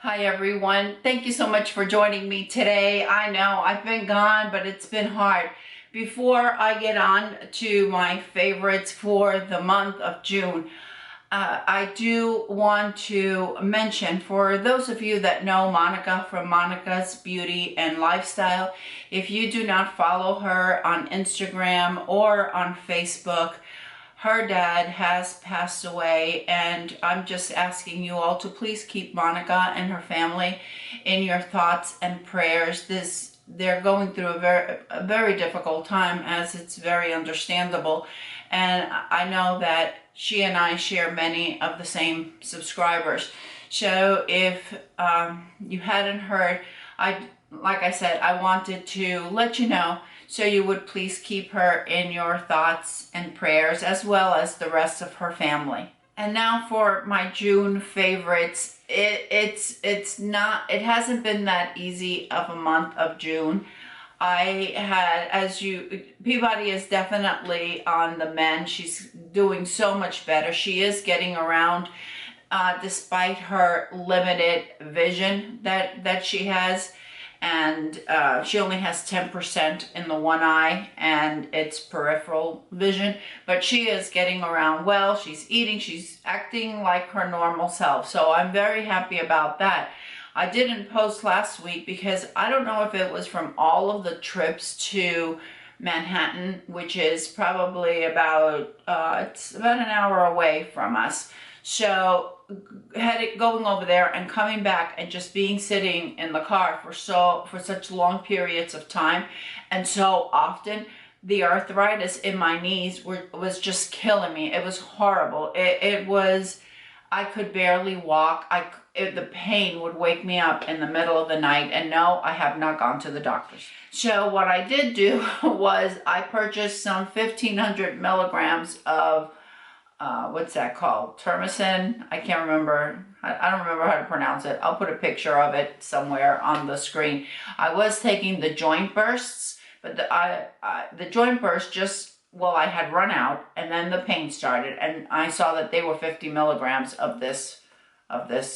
Hi everyone. Thank you so much for joining me today. I know I've been gone, but it's been hard. Before I get on to my favorites for the month of June, I do want to mention, for those of you that know Monica from Monica's Beauty and Lifestyle, if you do not follow her on Instagram or on Facebook, her dad has passed away, and I'm just asking you all to please keep Monica and her family in your thoughts and prayers. They're going through a very difficult time, as it's very understandable, and I know that she and I share many of the same subscribers. So if you hadn't heard, like I said, I wanted to let you know so you would please keep her in your thoughts and prayers, as well as the rest of her family. And now for my June favorites. It hasn't been that easy of a month of June. Peabody is definitely on the mend. She's doing so much better. She is getting around, despite her limited vision that she has. And she only has 10% in the one eye, and it's peripheral vision, but she is getting around well. She's eating, she's acting like her normal self, so I'm very happy about that. I didn't post last week because I don't know if it was from all of the trips to Manhattan, which is probably it's about an hour away from us. So going over there and coming back and just being sitting in the car for such long periods of time and so often, the arthritis in my knees was just killing me. It was horrible. It was, I could barely walk. The pain would wake me up in the middle of the night, and no, I have not gone to the doctors. So what I did do was I purchased some 1,500 milligrams of what's that called? Termicin? I can't remember. I don't remember how to pronounce it. I'll put a picture of it somewhere on the screen. I was taking the joint bursts, but the joint burst I had run out, and then the pain started, and I saw that they were 50 milligrams of this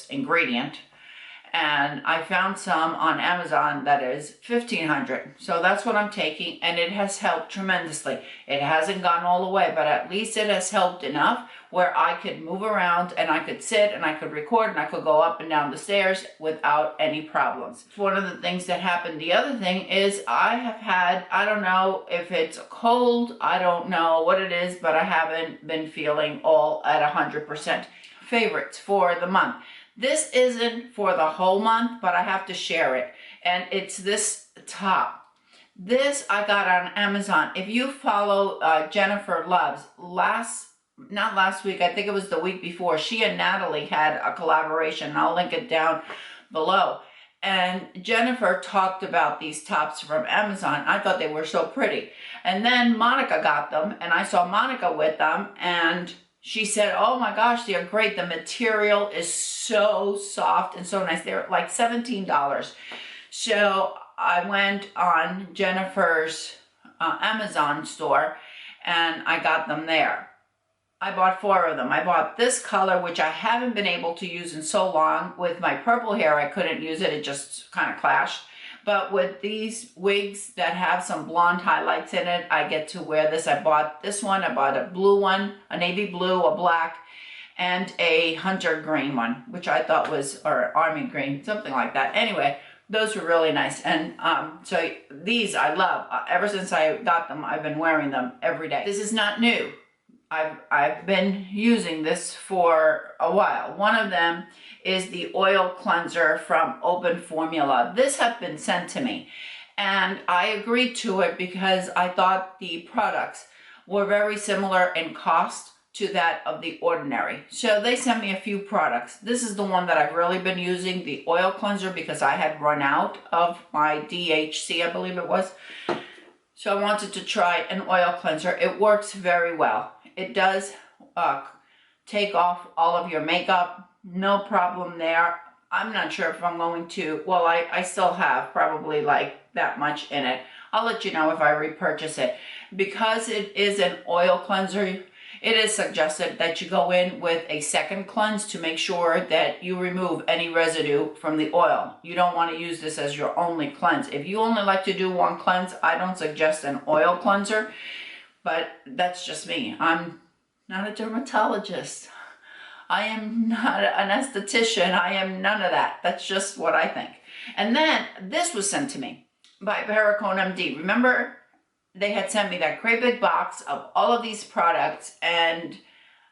ingredient. And I found some on Amazon that is 1,500. So that's what I'm taking, and it has helped tremendously. It hasn't gone all the way, but at least it has helped enough where I could move around, and I could sit, and I could record, and I could go up and down the stairs without any problems. It's one of the things that happened. The other thing is I have had, I don't know if it's a cold, I don't know what it is, but I haven't been feeling all at 100%. Favorites for the month. This isn't for the whole month, but I have to share it. And it's this top. This I got on Amazon. If you follow Jennifer Loves, not last week, I think it was the week before, she and Natalie had a collaboration. I'll link it down below. And Jennifer talked about these tops from Amazon. I thought they were so pretty. And then Monica got them, and I saw Monica with them, and she said, oh my gosh, they're great. The material is so soft and so nice. They're like $17. So I went on Jennifer's Amazon store, and I got them there. I bought 4 of them. I bought this color, which I haven't been able to use in so long. With my purple hair, I couldn't use it. It just kind of clashed. But with these wigs that have some blonde highlights in it, I get to wear this. I bought this one. I bought a blue one, a navy blue, a black, and a hunter green one, which I thought was, or army green, something like that. Anyway, those were really nice. And so these I love. Ever since I got them, I've been wearing them every day. This is not new. I've been using this for a while. One of them is the oil cleanser from Open Formula. This had been sent to me, and I agreed to it because I thought the products were very similar in cost to that of the Ordinary. So they sent me a few products. This is the one that I've really been using, the oil cleanser, because I had run out of my DHC, I believe it was. So I wanted to try an oil cleanser. It works very well. It does take off all of your makeup, no problem there. I'm not sure if I'm going to, well, I still have probably like that much in it. I'll let you know if I repurchase it. Because it is an oil cleanser, it is suggested that you go in with a second cleanse to make sure that you remove any residue from the oil. You don't want to use this as your only cleanse. If you only like to do one cleanse, I don't suggest an oil cleanser, but that's just me. I'm not a dermatologist. I am not an esthetician. I am none of that. That's just what I think. And then this was sent to me by Perricone MD. Remember, they had sent me that great big box of all of these products, and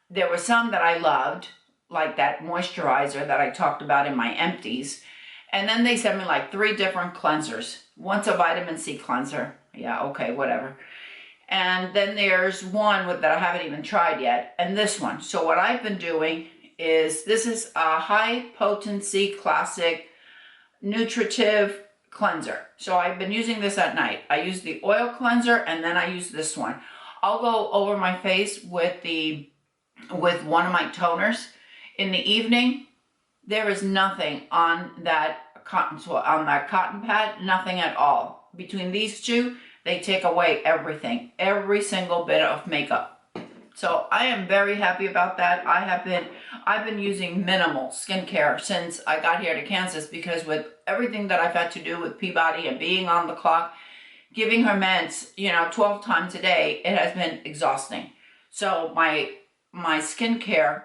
there were some that I loved, like that moisturizer that I talked about in my empties. And then they sent me like 3 different cleansers. One's a vitamin C cleanser. Yeah, okay, whatever. And then there's one that I haven't even tried yet, and this one. So what I've been doing is, this is a high potency classic nutritive cleanser. So I've been using this at night. I use the oil cleanser, and then I use this one. I'll go over my face with one of my toners. In the evening, there is nothing on that cotton pad, nothing at all. Between these two, they take away everything, every single bit of makeup. So I am very happy about that. I've been using minimal skincare since I got here to Kansas, because with everything that I've had to do with Peabody and being on the clock, giving her meds, 12 times a day, it has been exhausting. So my skincare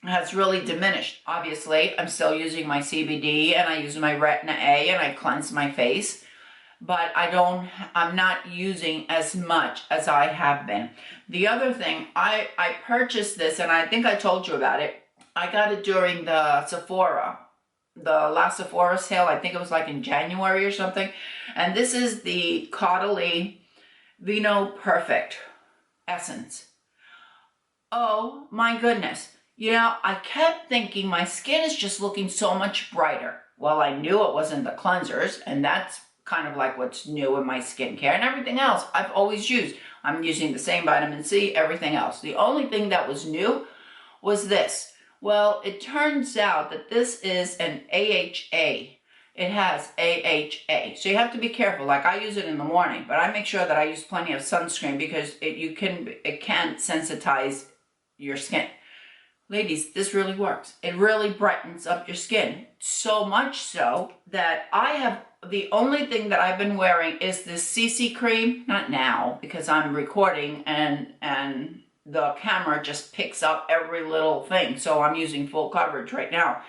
has really diminished. Obviously, I'm still using my CBD, and I use my Retina A, and I cleanse my face, but I'm not using as much as I have been. The other thing, I purchased this, and I think I told you about it. I got it during the last Sephora sale. I think it was like in January or something. And this is the Caudalie Vino Perfect Essence. Oh my goodness. I kept thinking my skin is just looking so much brighter. Well, I knew it wasn't the cleansers, and that's kind of like what's new in my skincare, and everything else I've always used. I'm using the same vitamin C, everything else. The only thing that was new was this. Well, it turns out that this is an AHA. It has AHA. So you have to be careful. Like, I use it in the morning, but I make sure that I use plenty of sunscreen, because it can sensitize your skin. Ladies, this really works. It really brightens up your skin. So much so that the only thing that I've been wearing is this CC cream. Not now, because I'm recording and the camera just picks up every little thing. So I'm using full coverage right now.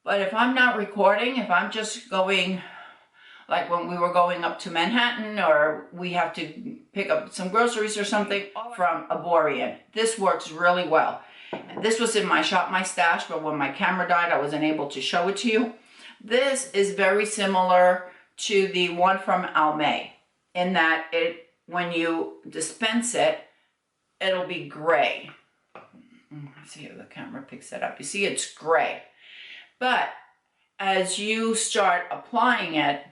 But if I'm not recording, if I'm just going, like when we were going up to Manhattan, or we have to pick up some groceries or something from Aborian, this works really well. This was in my Shop My Stash, but when my camera died, I wasn't able to show it to you. This is very similar to the one from Almay, in that when you dispense it, it'll be gray. Let's see if the camera picks that up. You see, it's gray. But as you start applying it,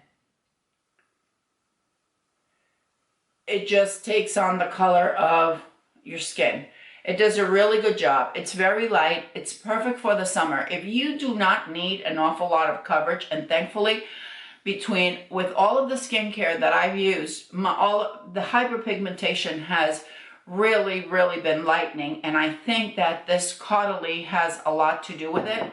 it just takes on the color of your skin. It does a really good job. It's very light. It's perfect for the summer. If you do not need an awful lot of coverage, and thankfully, with all of the skincare that I've used, the hyperpigmentation has really, really been lightening. And I think that this Caudalie has a lot to do with it,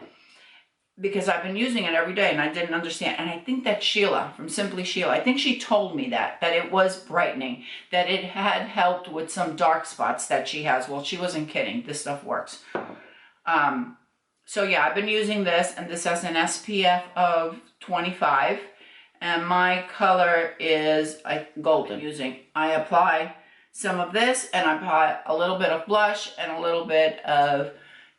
because I've been using it every day and I didn't understand. And I think that Sheila from Simply Sheila, I think she told me that it was brightening, that it had helped with some dark spots that she has. Well, she wasn't kidding. This stuff works. So yeah, I've been using this, and this has an SPF of 25, and my color is golden. I apply some of this, and I apply a little bit of blush and a little bit of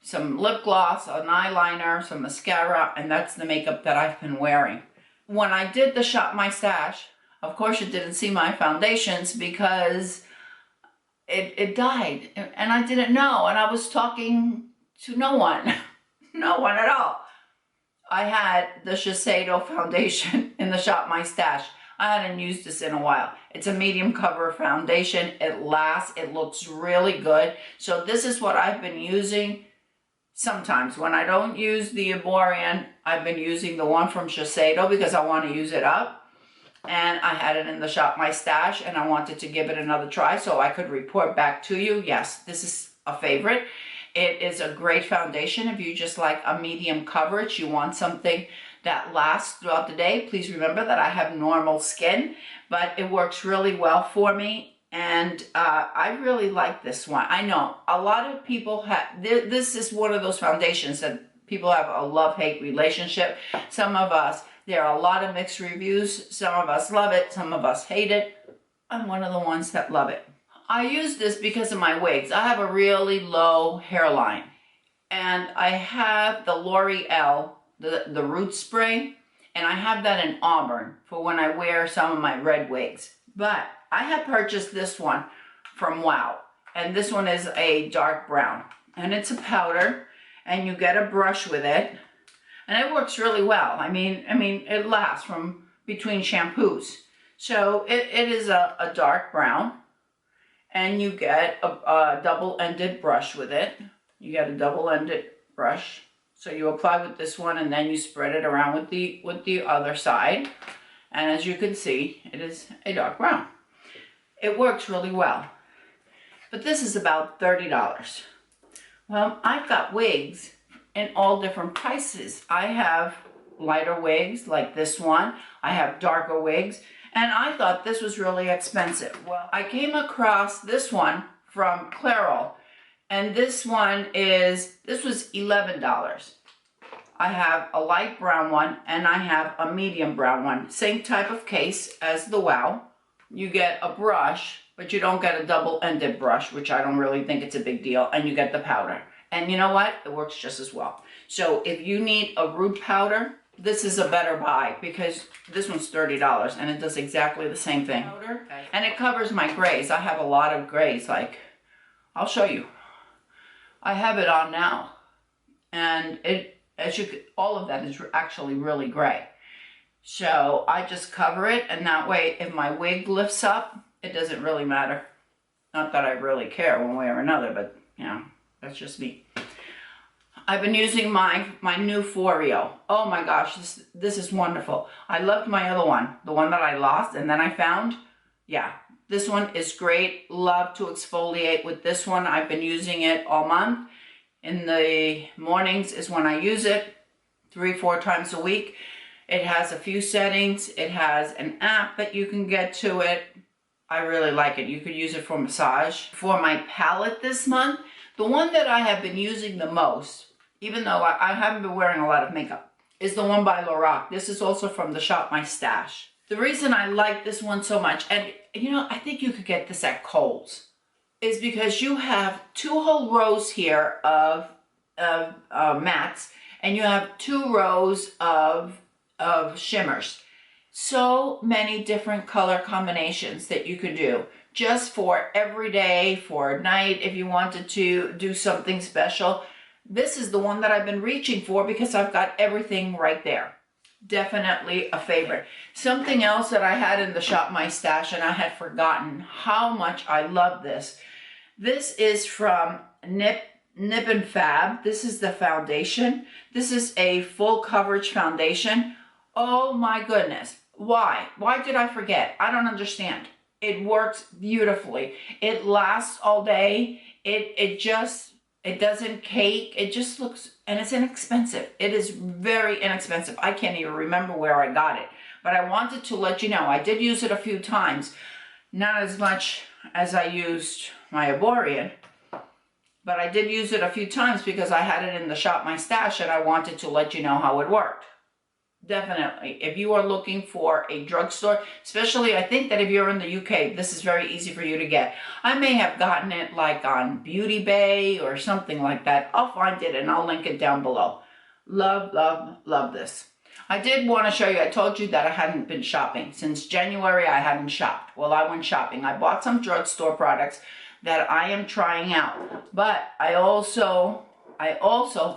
some lip gloss, an eyeliner, some mascara, and that's the makeup that I've been wearing. When I did the Shop My Stash, of course you didn't see my foundations, because it died, and I didn't know, and I was talking to no one, no one at all. I had the Shiseido foundation in the Shop My Stash. I hadn't used this in a while. It's a medium cover foundation. It lasts. It looks really good. So this is what I've been using. Sometimes when I don't use the Aborian, I've been using the one from Shiseido, because I want to use it up. And I had it in the Shop My Stash, and I wanted to give it another try so I could report back to you. Yes, this is a favorite. It is a great foundation if you just like a medium coverage. You want something that lasts throughout the day. Please remember that I have normal skin, but it works really well for me. And I really like this one. I know a lot of people have, this is one of those foundations that people have a love-hate relationship. Some of us, there are a lot of mixed reviews. Some of us love it, some of us hate it. I'm one of the ones that love it. I use this because of my wigs. I have a really low hairline, and I have the L'Oreal, the root spray, and I have that in auburn for when I wear some of my red wigs. But I have purchased this one from Wow, and this one is a dark brown, and it's a powder, and you get a brush with it, and it works really well. I mean, it lasts from between shampoos. So it is a dark brown, and you get a double-ended brush with it. You get a double-ended brush. So you apply with this one, and then you spread it around with the other side. And as you can see, it is a dark brown. It works really well. But this is about $30. Well, I've got wigs in all different prices. I have lighter wigs like this one. I have darker wigs. And I thought this was really expensive. Well, I came across this one from Clairol, and this was $11. I have a light brown one, and I have a medium brown one. Same type of case as the Wow. You get a brush, but you don't get a double-ended brush, which I don't really think it's a big deal, and you get the powder. And you know what? It works just as well. So if you need a root powder, this is a better buy, because this one's $30 and it does exactly the same thing. And it covers my grays. I have a lot of grays, like, I'll show you. I have it on now. And all of that is actually really gray. So I just cover it, and that way if my wig lifts up, it doesn't really matter. Not that I really care one way or another, but you know, that's just me. I've been using my new Foreo. Oh my gosh, this is wonderful. I loved my other one, the one that I lost and then I found. Yeah, this one is great. Love to exfoliate with this one. I've been using it all month. In the mornings is when I use it, 3-4 times a week. It has a few settings. It has an app that you can get to it. I really like it. You could use it for massage. For my palette this month, the one that I have been using the most, even though I haven't been wearing a lot of makeup, is the one by Lorac. This is also from the shop My Stash. The reason I like this one so much, and you know, I think you could get this at Kohl's, is because you have 2 whole rows here of mattes, and you have 2 rows of shimmers. So many different color combinations that you could do just for every day, for night, if you wanted to do something special. This is the one that I've been reaching for because I've got everything right there. Definitely a favorite. Something else that I had in the shop My Stash, and I had forgotten how much I love this. This is from Nip and Fab. This is the foundation. This is a full coverage foundation. Oh my goodness. Why? Why did I forget? I don't understand. It works beautifully. It lasts all day. It doesn't cake. It just looks, and it's inexpensive. It is very inexpensive. I can't even remember where I got it, but I wanted to let you know. I did use it a few times, not as much as I used my Aborian, but I did use it a few times because I had it in the shop My Stash, and I wanted to let you know how it worked. Definitely, if you are looking for a drugstore, especially I think that if you're in the UK, this is very easy for you to get. I may have gotten it like on Beauty Bay or something like that. I'll find it and I'll link it down below. Love, love, love this. I did want to show you, I told you that I hadn't been shopping. Since January, I hadn't shopped. Well, I went shopping. I bought some drugstore products that I am trying out. But I also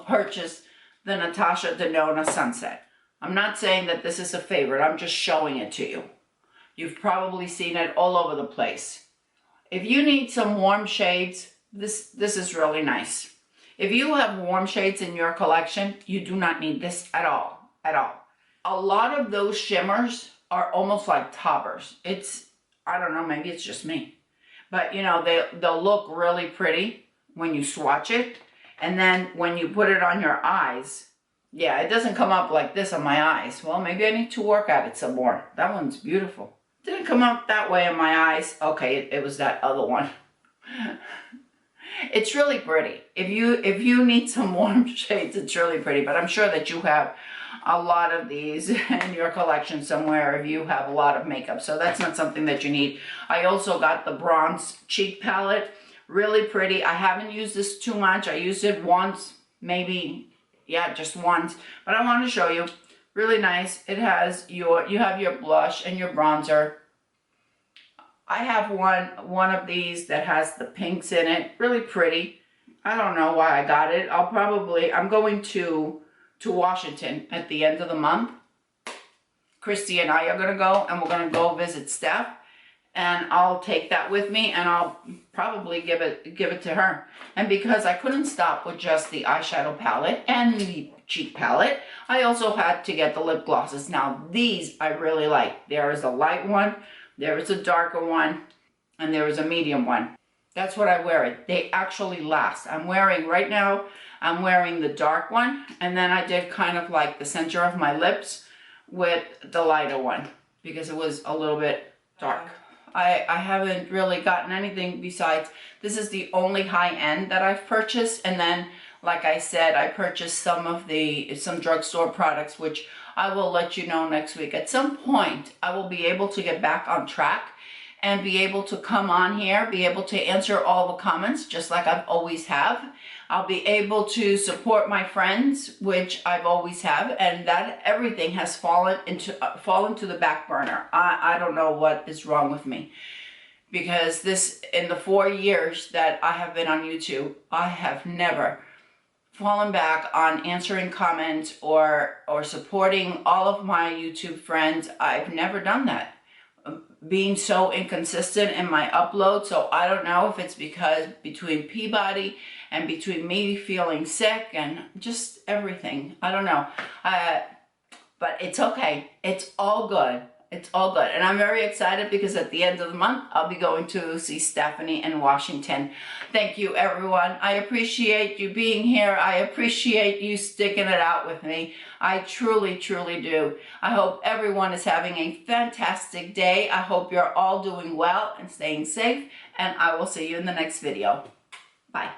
purchased the Natasha Denona Sunset. I'm not saying that this is a favorite. I'm just showing it to you. You've probably seen it all over the place. If you need some warm shades, this is really nice. If you have warm shades in your collection, you do not need this at all, at all. A lot of those shimmers are almost like toppers. I don't know, maybe it's just me. But you know, they'll look really pretty when you swatch it. And then when you put it on your eyes, yeah, it doesn't come up like this on my eyes. Well, maybe I need to work at it some more. That one's beautiful. Didn't come up that way on my eyes. Okay, it was that other one. It's really pretty. If you need some warm shades, it's really pretty. But I'm sure that you have a lot of these in your collection somewhere if you have a lot of makeup. So that's not something that you need. I also got the bronze cheek palette. Really pretty. I haven't used this too much. I used it once, maybe, yeah, just once. But I want to show you. Really nice. It has you have your blush and your bronzer. I have one of these that has the pinks in it. Really pretty. I don't know why I got it. I'm going to Washington at the end of the month. Christy and I are going to go, and we're going to go visit Steph. And I'll take that with me, and I'll probably give it to her. And because I couldn't stop with just the eyeshadow palette and the cheek palette, I also had to get the lip glosses. Now these I really like. There is a light one, there is a darker one, and there is a medium one. That's what I wear it. They actually last. Right now, I'm wearing the dark one, and then I did kind of like the center of my lips with the lighter one because it was a little bit dark. I haven't really gotten anything besides, this is the only high end that I've purchased. And then, like I said, I purchased some drugstore products, which I will let you know next week. At some point, I will be able to get back on track and be able to come on here, be able to answer all the comments, just like I've always have. I'll be able to support my friends, which I've always have, and that everything has fallen to the back burner. I don't know what is wrong with me, because in the 4 years that I have been on YouTube, I have never fallen back on answering comments or supporting all of my YouTube friends. I've never done that. Being so inconsistent in my upload, so I don't know if it's because between Peabody and between me feeling sick and just everything, I don't know. But it's okay. It's all good. It's all good. And I'm very excited because at the end of the month, I'll be going to see Stephanie in Washington. Thank you, everyone. I appreciate you being here. I appreciate you sticking it out with me. I truly, truly do. I hope everyone is having a fantastic day. I hope you're all doing well and staying safe. And I will see you in the next video. Bye.